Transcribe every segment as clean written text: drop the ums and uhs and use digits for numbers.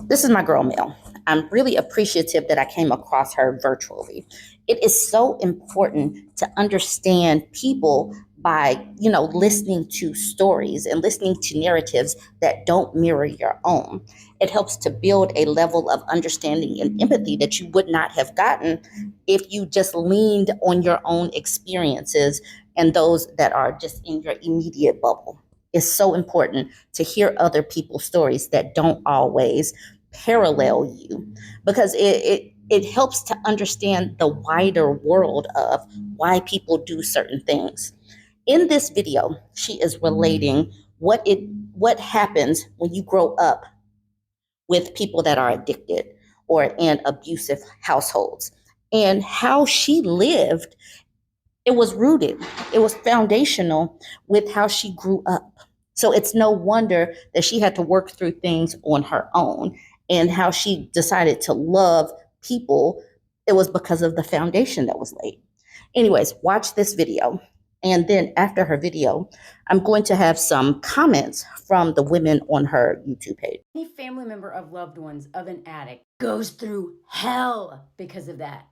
This is my girl Mel. I'm really appreciative that I came across her virtually. It is so important to understand people by, listening to stories and listening to narratives that don't mirror your own. It helps to build a level of understanding and empathy that you would not have gotten if you just leaned on your own experiences and those that are just in your immediate bubble. It's so important to hear other people's stories that don't always parallel you because it helps to understand the wider world of why people do certain things. In this video, she is relating what happens when you grow up with people that are addicted or in abusive households and how she lived. It was rooted, it was foundational with how she grew up. So it's no wonder that she had to work through things on her own, and how she decided to love people. It was because of the foundation that was laid. Anyways, watch this video. And then after her video, I'm going to have some comments from the women on her YouTube page. Any family member of loved ones of an addict goes through hell because of that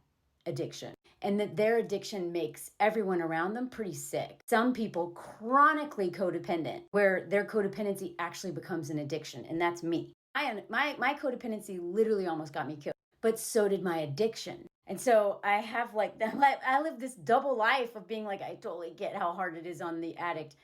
addiction, and that their addiction makes everyone around them pretty sick. Some people chronically codependent, where their codependency actually becomes an addiction, and that's me. My codependency literally almost got me killed, but so did my addiction. And so I have like that. I live this double life of being like, I totally get how hard it is on the addict,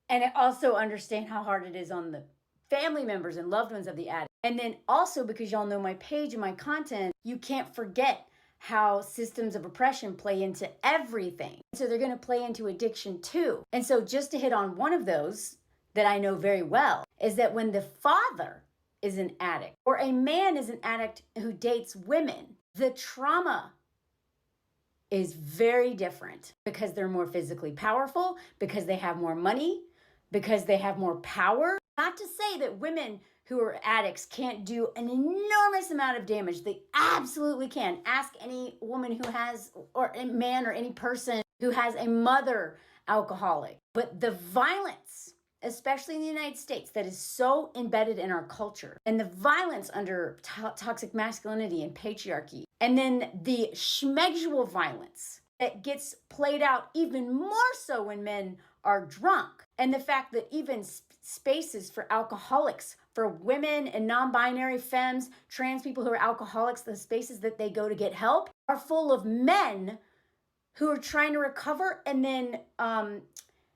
and I also understand how hard it is on the family members and loved ones of the addict. And then also, because y'all know my page and my content, you can't forget how systems of oppression play into everything. So they're going to play into addiction too. And so just to hit on one of those that I know very well is that when the father is an addict or a man is an addict who dates women, the trauma is very different because they're more physically powerful, because they have more money, because they have more power. Not to say that women who are addicts can't do an enormous amount of damage. They absolutely can. Ask any woman who has, or a man or any person who has a mother alcoholic. But the violence, especially in the United States, that is so embedded in our culture, and the violence under toxic masculinity and patriarchy, and then the schmegsual violence that gets played out even more so when men are drunk, and the fact that even spaces for alcoholics, for women and non-binary femmes, trans people who are alcoholics, the spaces that they go to get help are full of men who are trying to recover, and then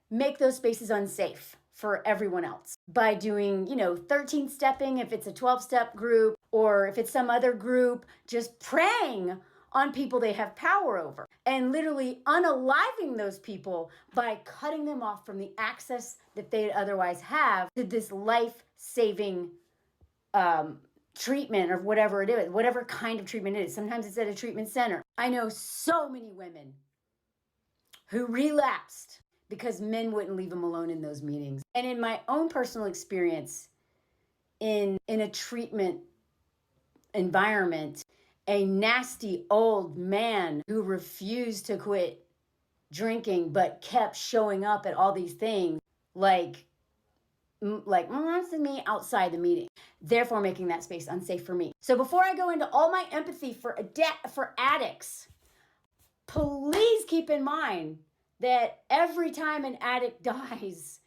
make those spaces unsafe for everyone else by doing, 13 stepping if it's a 12-step group, or if it's some other group, just preying on people they have power over and literally unaliving those people by cutting them off from the access that they'd otherwise have to this life-saving treatment, or whatever it is, whatever kind of treatment it is. Sometimes it's at a treatment center. I know so many women who relapsed because men wouldn't leave them alone in those meetings. And in my own personal experience in a treatment environment, a nasty old man who refused to quit drinking but kept showing up at all these things, like molested me outside the meeting, therefore making that space unsafe for me. So before I go into all my empathy for addicts, please keep in mind that every time an addict dies,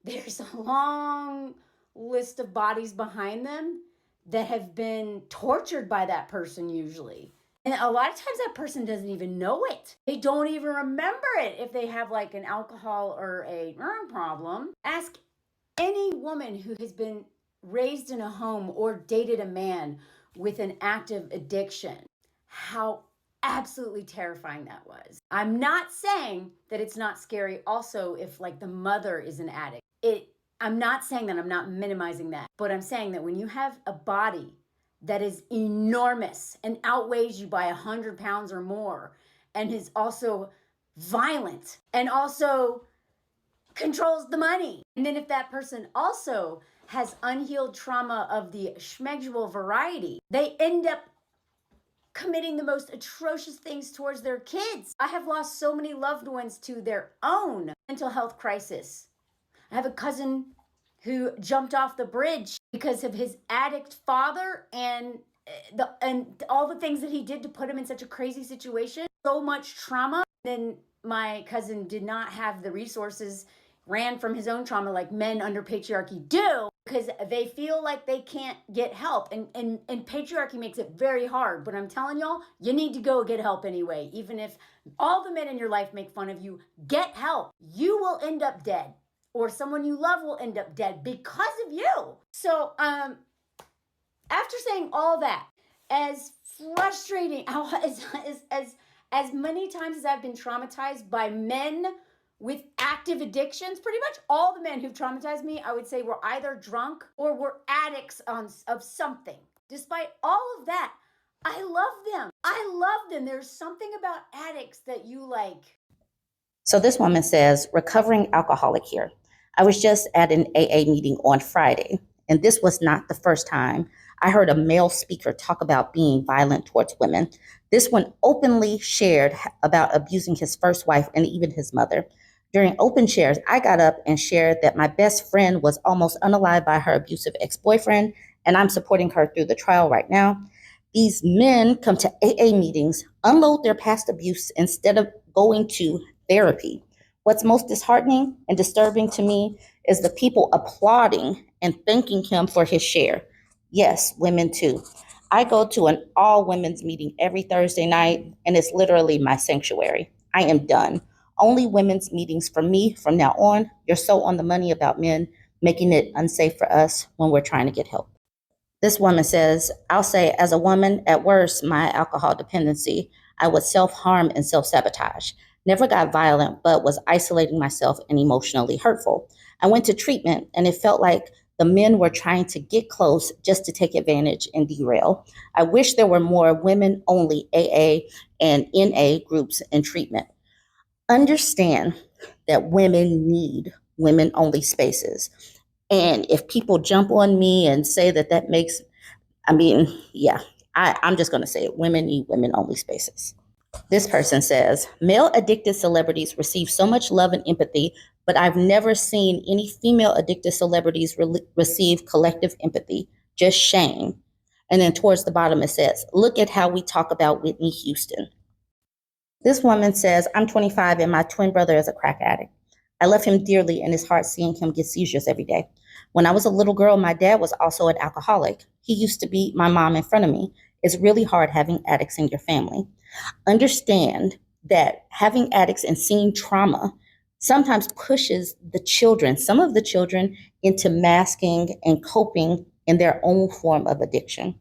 there's a long list of bodies behind them that have been tortured by that person usually. And a lot of times that person doesn't even know it. They don't even remember it if they have like an alcohol or a problem. Ask any woman who has been raised in a home or dated a man with an active addiction how absolutely terrifying that was. I'm not saying that it's not scary also if like the mother is an addict. I'm not saying that, I'm not minimizing that, but I'm saying that when you have a body that is enormous and outweighs you by 100 pounds or more, and is also violent and also controls the money, and then if that person also has unhealed trauma of the schmegsual variety, they end up committing the most atrocious things towards their kids. I have lost so many loved ones to their own mental health crisis. I have a cousin who jumped off the bridge because of his addict father and all the things that he did to put him in such a crazy situation, so much trauma. Then my cousin did not have the resources, ran from his own trauma like men under patriarchy do, because they feel like they can't get help. And patriarchy makes it very hard. But I'm telling y'all, you need to go get help anyway. Even if all the men in your life make fun of you, get help. You will end up dead, or someone you love will end up dead because of you. So after saying all that, as frustrating as many times as I've been traumatized by men with active addictions, pretty much all the men who've traumatized me, I would say, were either drunk or were addicts of something. Despite all of that, I love them. I love them. There's something about addicts that you like. So this woman says, recovering alcoholic here. I was just at an AA meeting on Friday, and this was not the first time I heard a male speaker talk about being violent towards women. This one openly shared about abusing his first wife and even his mother. During open shares, I got up and shared that my best friend was almost unalived by her abusive ex-boyfriend, and I'm supporting her through the trial right now. These men come to AA meetings, unload their past abuse instead of going to therapy. What's most disheartening and disturbing to me is the people applauding and thanking him for his share. Yes, women too. I go to an all women's meeting every Thursday night, and it's literally my sanctuary. I am done. Only women's meetings for me from now on. You're so on the money about men, making it unsafe for us when we're trying to get help. This woman says, I'll say, as a woman, at worst, my alcohol dependency, I would self-harm and self-sabotage. Never got violent, but was isolating myself and emotionally hurtful. I went to treatment, and it felt like the men were trying to get close just to take advantage and derail. I wish there were more women-only AA and NA groups in treatment. Understand that women need women-only spaces. And if people jump on me and say that makes, yeah, I'm just going to say it. Women need women-only spaces. This person says, male addicted celebrities receive so much love and empathy, but I've never seen any female addicted celebrities receive collective empathy, just shame. And then towards the bottom it says, look at how we talk about Whitney Houston. This woman says, I'm 25 and my twin brother is a crack addict. I love him dearly and it's hard seeing him get seizures every day. When I was a little girl, my dad was also an alcoholic. He used to beat my mom in front of me. It's really hard having addicts in your family. Understand that having addicts and seeing trauma sometimes pushes some of the children, into masking and coping in their own form of addiction.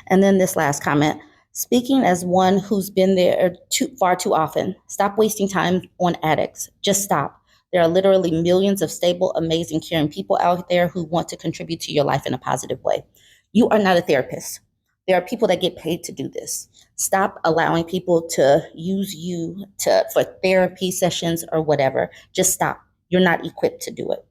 And then this last comment, speaking as one who's been there far too often, stop wasting time on addicts. Just stop. There are literally millions of stable, amazing, caring people out there who want to contribute to your life in a positive way. You are not a therapist. There are people that get paid to do this. Stop allowing people to use you for therapy sessions or whatever. Just stop. You're not equipped to do it.